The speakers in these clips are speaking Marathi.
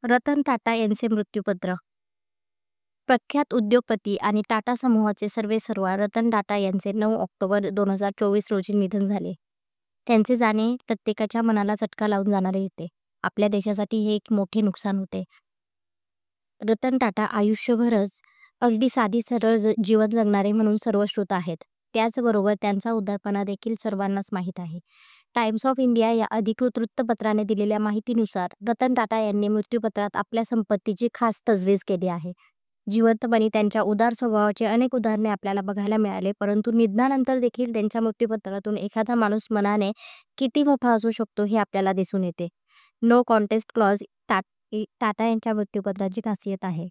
रतन टाटा यांचे मृत्यूपत्र. प्रख्यात उद्योगपती आणि टाटा समूहाचे सर्वेसर्वा रतन टाटा यांचे 9 ऑक्टोबर 2024 रोजी निधन झाले. त्यांचे जाणे प्रत्येकाच्या मनाला चटका लावून जाणारे होते. आपल्या देशासाठी हे एक मोठे नुकसान होते. रतन टाटा आयुष्यभरच अगदी साधी सरळ जीवन जगणारे म्हणून सर्वश्रुत आहेत. त्याचबरोबर त्यांचा उदारपणा देखील सर्वांनाच माहीत आहे. टाइम्स ऑफ इंडिया या अधिकृत वृत्तपत्राने दिलेल्या माहितीनुसार रतन टाटा यांनी मृत्यूपत्रात आपल्या संपत्तीची खास तजवीज केली आहे. जिवंतपणी त्यांच्या उदार स्वभावाचे अनेक उदाहरणे आपल्याला बघायला मिळाले, परंतु निधनानंतर देखील त्यांच्या मृत्यूपत्रातून एखादा माणूस मनाने किती मोठा असू शकतो हे आपल्याला दिसून येते. नो कॉन्टेस्ट क्लॉज टाटा यांच्या मृत्यूपत्राची खासियत आहे.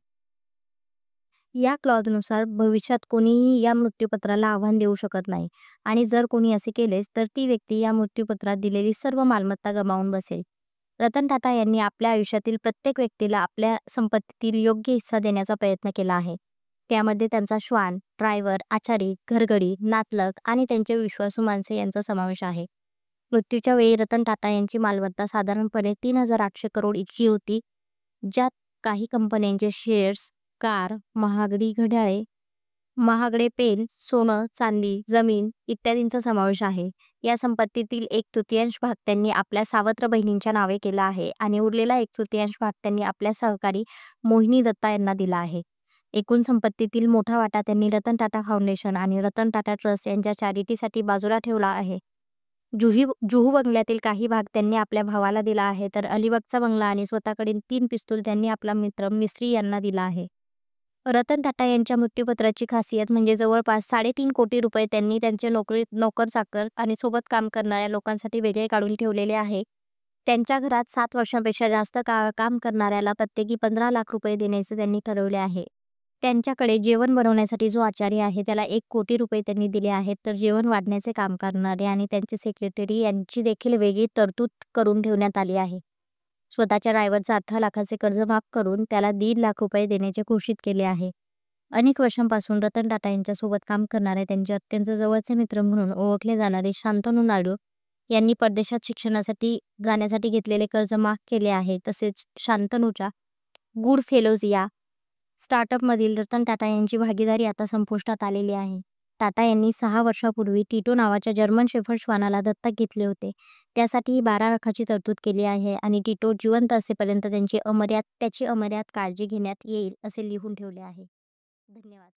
या क्लॉजनुसार भविष्यात कोणीही या मृत्यूपत्राला आव्हान देऊ शकत नाही आणि जर कोणी असे केलेच तर ती व्यक्ती या मृत्यूपत्रात दिलेली सर्व मालमत्ता गमावून बसेल. रतन टाटा यांनी आपल्या आयुष्यातील प्रत्येक व्यक्तीला आपल्या संपत्तीतील योग्य हिस्सा देण्याचा प्रयत्न केला आहे. त्यामध्ये त्यांचा श्वान, ड्रायव्हर, आचारी, घरगडी, नातलग आणि त्यांचे विश्वासू माणसे यांचा समावेश आहे. मृत्यूच्या वेळी रतन टाटा यांची मालमत्ता साधारणपणे 3,800 करोड इतकी होती, ज्यात काही कंपन्यांचे शेअर्स, कार, महागडी घड्याळे, महागडे पेन, सोनं, चांदी, जमीन इत्यादींचा समावेश आहे. या संपत्तीतील 1/3 भाग त्यांनी आपल्या सावत्र बहिणींच्या नावे केला आहे आणि उरलेला 1/3 भाग त्यांनी आपल्या सहकारी मोहिनी दत्ता यांना दिला आहे. एकूण संपत्तीतील मोठा वाटा त्यांनी रतन टाटा फाउंडेशन आणि रतन टाटा ट्रस्ट यांच्या चॅरिटीसाठी बाजूला ठेवला आहे. जुहू बंगल्यातील काही भाग त्यांनी आपल्या भावाला दिला आहे, तर अलिबागचा बंगला आणि स्वतःकडील 3 पिस्तूल त्यांनी आपला मित्र मिस्त्री यांना दिला आहे. रतन टाटा यांच्या मृत्यूपत्राची खासियत म्हणजे जवळपास 3.5 कोटी रुपये त्यांनी त्यांचे नोकर-चाकर आणि सोबत काम करणाऱ्या लोकांसाठी वेगळे काढून ठेवलेले आहे. त्यांच्या घरात 7 वर्षांपेक्षा जास्त काळ काम करणाऱ्याला प्रत्येकी 15 लाख रुपये देण्याचे त्यांनी ठरवले आहे. त्यांच्याकडे जेवण बनवण्यासाठी जो आचारी आहे त्याला 1 कोटी रुपये त्यांनी दिले आहेत, तर जेवण वाढण्याचे काम करणारे आणि त्यांचे सेक्रेटरी यांची देखील वेगळी तरतूद करून ठेवण्यात आली आहे. स्वतःच्या ड्रायव्हरचं 18 लाखाचे कर्ज माफ करून त्याला 1.5 लाख रुपये देण्याचे घोषित केले आहे. अनेक वर्षांपासून रतन टाटा यांच्यासोबत काम करणारे त्यांचे अत्यंत जवळचे मित्र म्हणून ओळखले जाणारे शांतनू नायडू यांनी परदेशात शिक्षणासाठी जाण्यासाठी घेतलेले कर्ज माफ केले आहे. तसेच शांतनूच्या गुड फेलोज या स्टार्टअपमधील रतन टाटा यांची भागीदारी आता संपुष्टात आलेली आहे. टाटा यांनी 6 वर्षांपूर्वी टिटो नावाच्या जर्मन शेफर्ड श्वानाला दत्तक घेतले होते. त्यासाठीही 12 लाखाची तरतूद केली आहे आणि टिटो जिवंत असेपर्यंत त्याची अमर्याद काळजी घेण्यात येईल असे लिहून ठेवले आहे. धन्यवाद.